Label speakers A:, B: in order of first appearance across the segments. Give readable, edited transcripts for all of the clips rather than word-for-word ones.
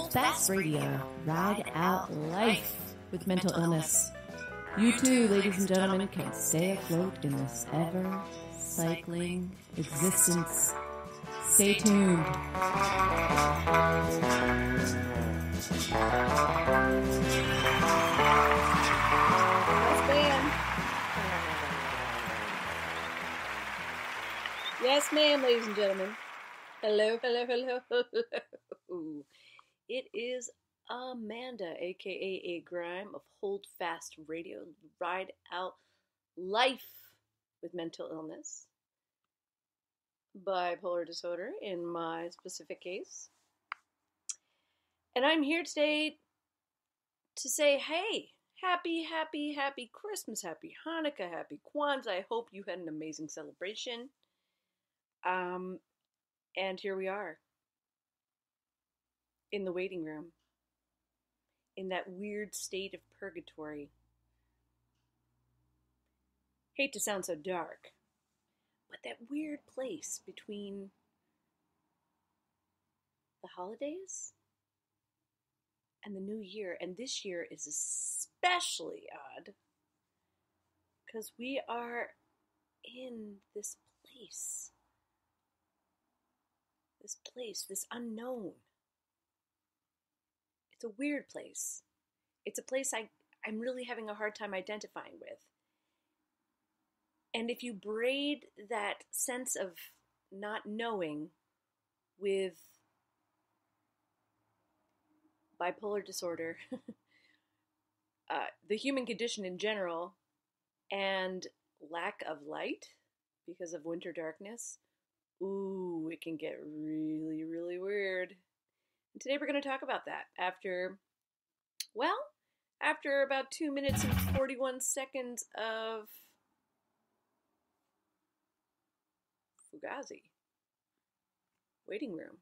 A: Hold Fast Radio, ride out life with mental illness. You too, ladies and gentlemen, can stay afloat in this ever-cycling existence. Stay tuned.
B: Yes, ma'am, ladies and gentlemen. Hello, hello, hello, hello. It is Amanda, aka A Grieme of Hold Fast Radio, ride out life with mental illness, bipolar disorder in my specific case. And I'm here today to say, hey, happy Christmas, happy Hanukkah, happy Kwanzaa. I hope you had an amazing celebration. And here we are, in the waiting room, in that weird state of purgatory. Hate to sound so dark, but that weird place between the holidays and the new year. And this year is especially odd because we are in this place. This unknown. It's a weird place. It's a place I'm really having a hard time identifying with. And if you braid that sense of not knowing with bipolar disorder, the human condition in general, and lack of light because of winter darkness, ooh, it can get really, really weird. And today we're going to talk about that after about 2 minutes and 41 seconds of Fugazi. Waiting room.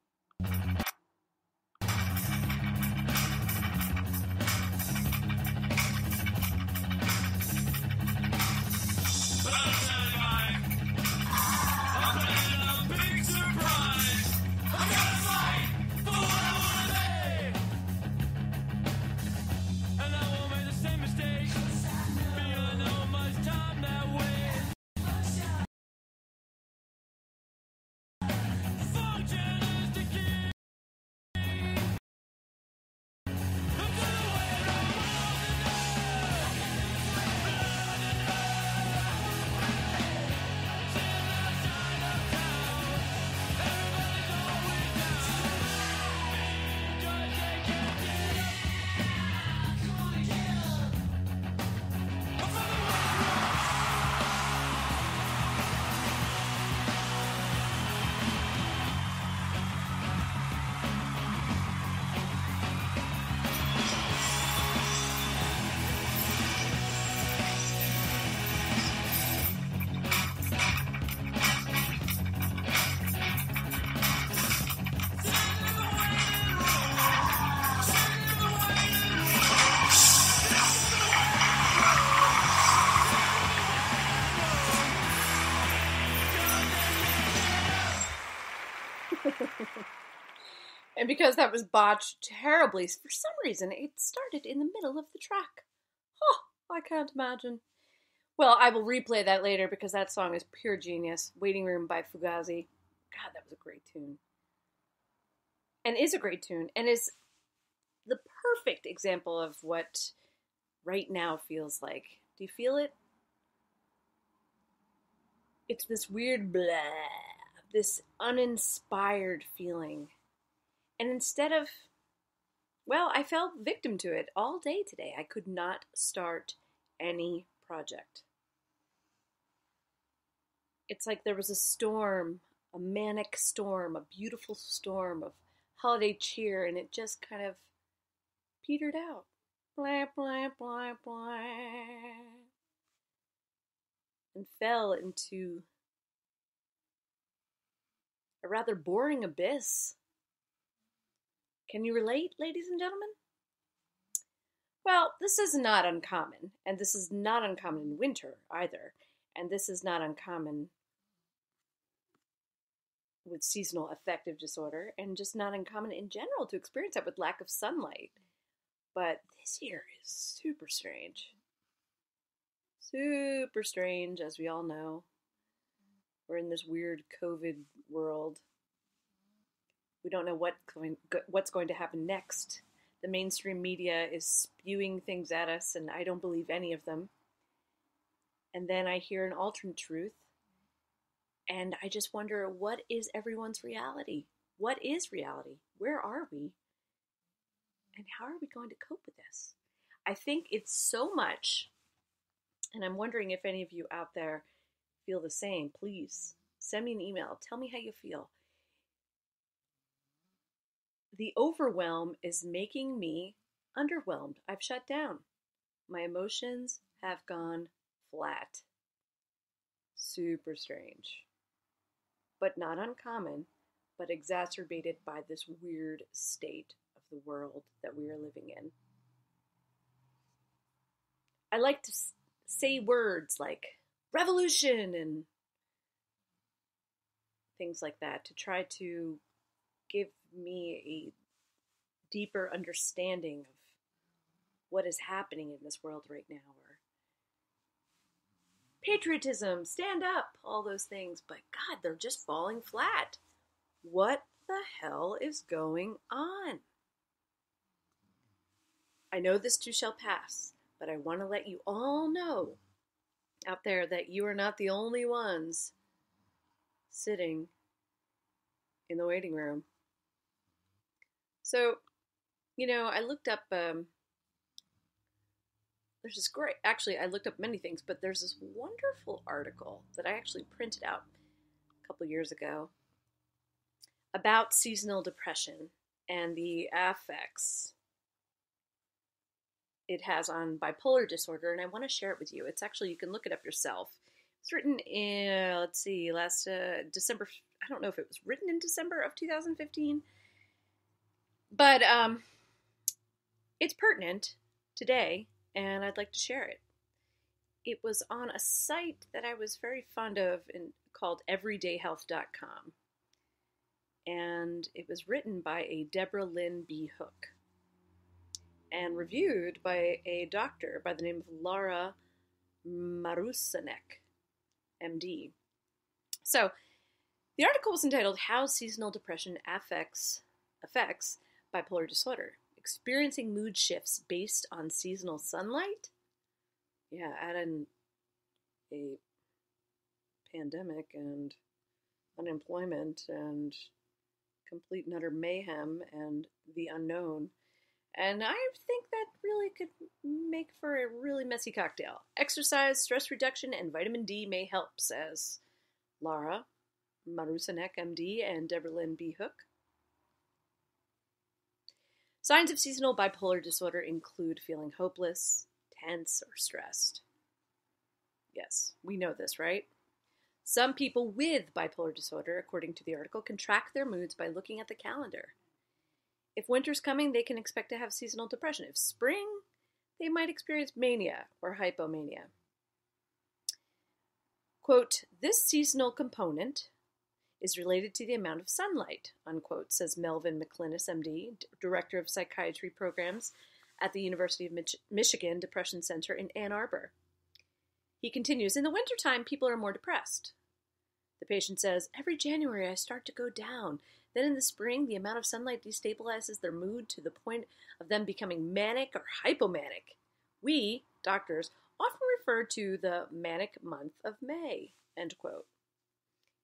B: And because that was botched terribly, for some reason, it started in the middle of the track. Oh, I can't imagine. Well, I will replay that later because that song is pure genius. Waiting Room by Fugazi. God, that was a great tune. And is a great tune. And is the perfect example of what right now feels like. Do you feel it? It's this weird blah, this uninspired feeling. And instead of, I fell victim to it all day today. I could not start any project. It's like there was a storm, a manic storm, a beautiful storm of holiday cheer, and it just kind of petered out. Blah, blah, blah, blah. And fell into a rather boring abyss. Can you relate, ladies and gentlemen? Well, this is not uncommon, and this is not uncommon in winter either, and this is not uncommon with seasonal affective disorder, and just not uncommon in general to experience that with lack of sunlight. But this year is super strange. Super strange, as we all know. We're in this weird COVID world. We don't know what's going to happen next. The mainstream media is spewing things at us, and I don't believe any of them. And then I hear an alternate truth, and I just wonder, what is everyone's reality? What is reality? Where are we? And how are we going to cope with this? I think it's so much, and I'm wondering if any of you out there feel the same. Please send me an email. Tell me how you feel. The overwhelm is making me underwhelmed. I've shut down. My emotions have gone flat. Super strange. But not uncommon, but exacerbated by this weird state of the world that we are living in. I like to say words like revolution and things like that to try to give me a deeper understanding of what is happening in this world right now. Or patriotism, stand up, all those things. But God, they're just falling flat. What the hell is going on? I know this too shall pass, but I want to let you all know out there that you are not the only ones sitting in the waiting room. So, I looked up, there's this great, actually I looked up many things, but there's this wonderful article that I actually printed out a couple years ago about seasonal depression and the effects it has on bipolar disorder, and I want to share it with you. It's actually, you can look it up yourself. It's written in, last December, I don't know if it was written in December of 2015, but it's pertinent today, and I'd like to share it. It was on a site that I was very fond of called everydayhealth.com, and it was written by a Deborah Lynn B. Hook and reviewed by a doctor by the name of Laura Marusanek, MD. So, the article was entitled How Seasonal Depression Affects Bipolar Disorder. Experiencing mood shifts based on seasonal sunlight? Yeah, add in a pandemic and unemployment and complete and utter mayhem and the unknown. And I think that really could make for a really messy cocktail. Exercise, stress reduction, and vitamin D may help, says Laura Marusanek, MD, and Deborah Lynn B. Hook. Signs of seasonal bipolar disorder include feeling hopeless, tense, or stressed. Yes, we know this, right? Some people with bipolar disorder, according to the article, can track their moods by looking at the calendar. If winter's coming, they can expect to have seasonal depression. If spring, they might experience mania or hypomania. Quote, this seasonal component is related to the amount of sunlight, unquote, says Melvin McClinnis, MD, Director of Psychiatry Programs at the University of Michigan Depression Center in Ann Arbor. He continues, in the wintertime, people are more depressed. The patient says, every January I start to go down. Then in the spring, the amount of sunlight destabilizes their mood to the point of them becoming manic or hypomanic. We, doctors, often refer to the manic month of May, end quote.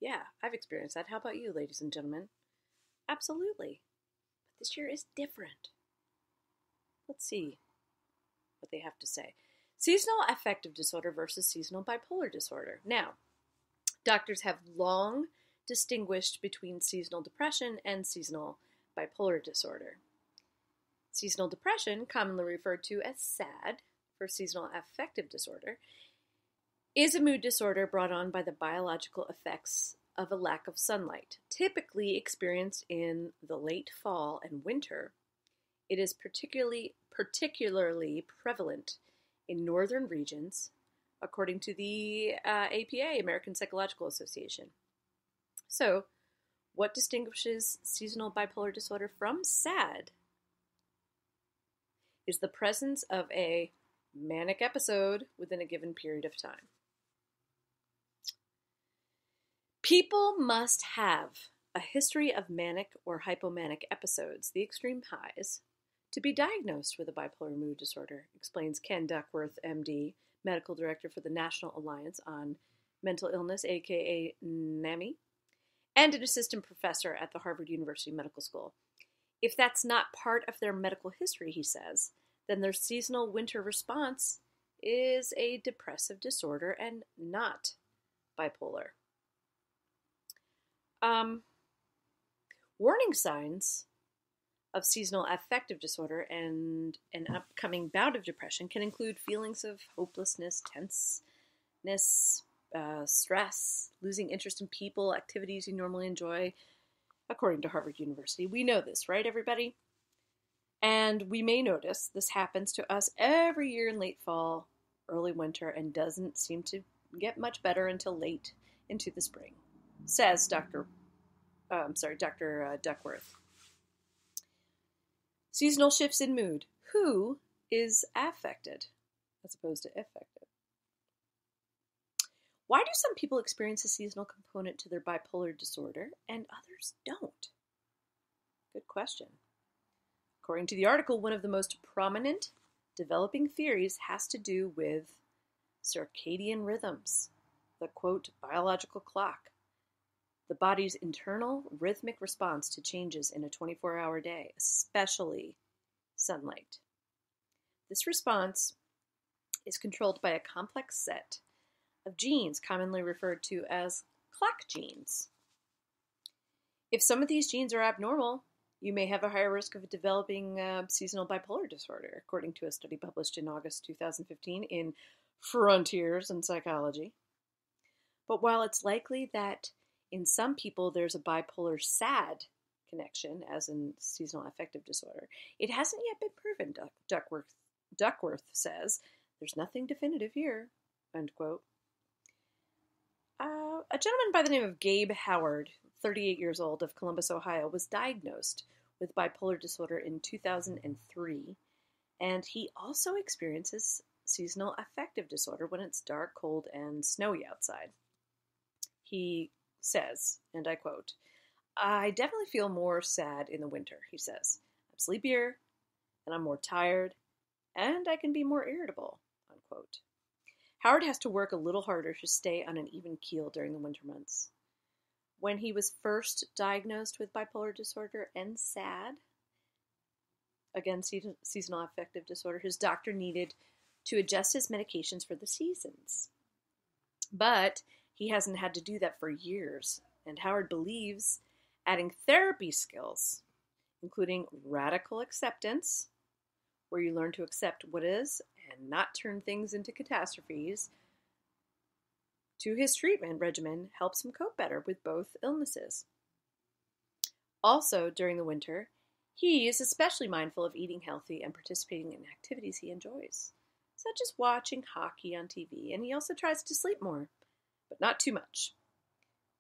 B: Yeah, I've experienced that. How about you, ladies and gentlemen? Absolutely. But this year is different. Let's see what they have to say. Seasonal affective disorder versus seasonal bipolar disorder. Now, doctors have long distinguished between seasonal depression and seasonal bipolar disorder. Seasonal depression, commonly referred to as SAD for seasonal affective disorder, is a mood disorder brought on by the biological effects of a lack of sunlight, typically experienced in the late fall and winter. It is particularly prevalent in northern regions, according to the APA, American Psychological Association. So, What distinguishes seasonal bipolar disorder from SAD is the presence of a manic episode within a given period of time. People must have a history of manic or hypomanic episodes, the extreme highs, to be diagnosed with a bipolar mood disorder, explains Ken Duckworth, MD, Medical Director for the National Alliance on Mental Illness, aka NAMI, and an assistant professor at the Harvard University Medical School. If that's not part of their medical history, he says, then their seasonal winter response is a depressive disorder and not bipolar. Warning signs of seasonal affective disorder and an upcoming bout of depression can include feelings of hopelessness, tenseness, stress, losing interest in people, activities you normally enjoy, according to Harvard University. We know this, right, everybody? And we may notice this happens to us every year in late fall, early winter, and doesn't seem to get much better until late into the spring, says Dr. Duckworth. Seasonal shifts in mood. Who is affected as opposed to affected? Why do some people experience a seasonal component to their bipolar disorder and others don't? Good question. According to the article, one of the most prominent developing theories has to do with circadian rhythms, the, quote, biological clock, the body's internal rhythmic response to changes in a 24-hour day, especially sunlight. This response is controlled by a complex set of genes commonly referred to as clock genes. If some of these genes are abnormal, you may have a higher risk of developing seasonal bipolar disorder, according to a study published in August 2015 in Frontiers in Psychology. But while it's likely that in some people there's a bipolar SAD connection, as in seasonal affective disorder, it hasn't yet been proven, Duckworth says. There's nothing definitive here, end quote. A gentleman by the name of Gabe Howard, 38 years old, of Columbus, Ohio, was diagnosed with bipolar disorder in 2003, and he also experiences seasonal affective disorder when it's dark, cold, and snowy outside. He says, and I quote, "I definitely feel more sad in the winter," he says. "I'm sleepier, and I'm more tired, and I can be more irritable," unquote. Howard has to work a little harder to stay on an even keel during the winter months. When he was first diagnosed with bipolar disorder and SAD, again, seasonal affective disorder, his doctor needed to adjust his medications for the seasons. But he hasn't had to do that for years, and Howard believes adding therapy skills, including radical acceptance, where you learn to accept what is and not turn things into catastrophes, to his treatment regimen helps him cope better with both illnesses. Also, during the winter, he is especially mindful of eating healthy and participating in activities he enjoys, such as watching hockey on TV, and he also tries to sleep more, but not too much.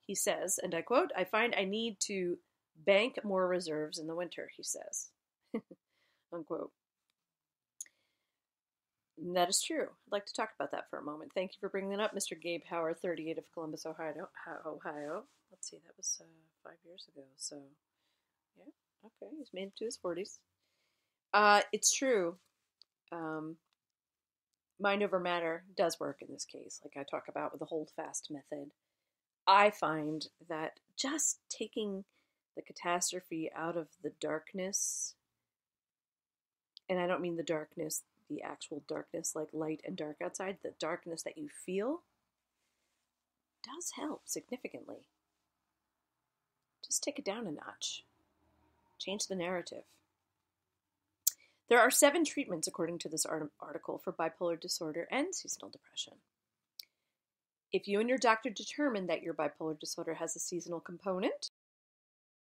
B: He says, and I quote, "I find I need to bank more reserves in the winter," he says, unquote. And that is true. I'd like to talk about that for a moment. Thank you for bringing that up, Mr. Gabe Howard, 38 of Columbus, Ohio. Let's see, that was 5 years ago. So, yeah, okay, he's made it to his 40s. It's true. Mind over matter does work in this case, like I talk about with the hold fast method. I find that just taking the catastrophe out of the darkness, and I don't mean the darkness, the actual darkness, like light and dark outside, the darkness that you feel, does help significantly. Just take it down a notch. Change the narrative. There are 7 treatments, according to this article, for bipolar disorder and seasonal depression. If you and your doctor determine that your bipolar disorder has a seasonal component,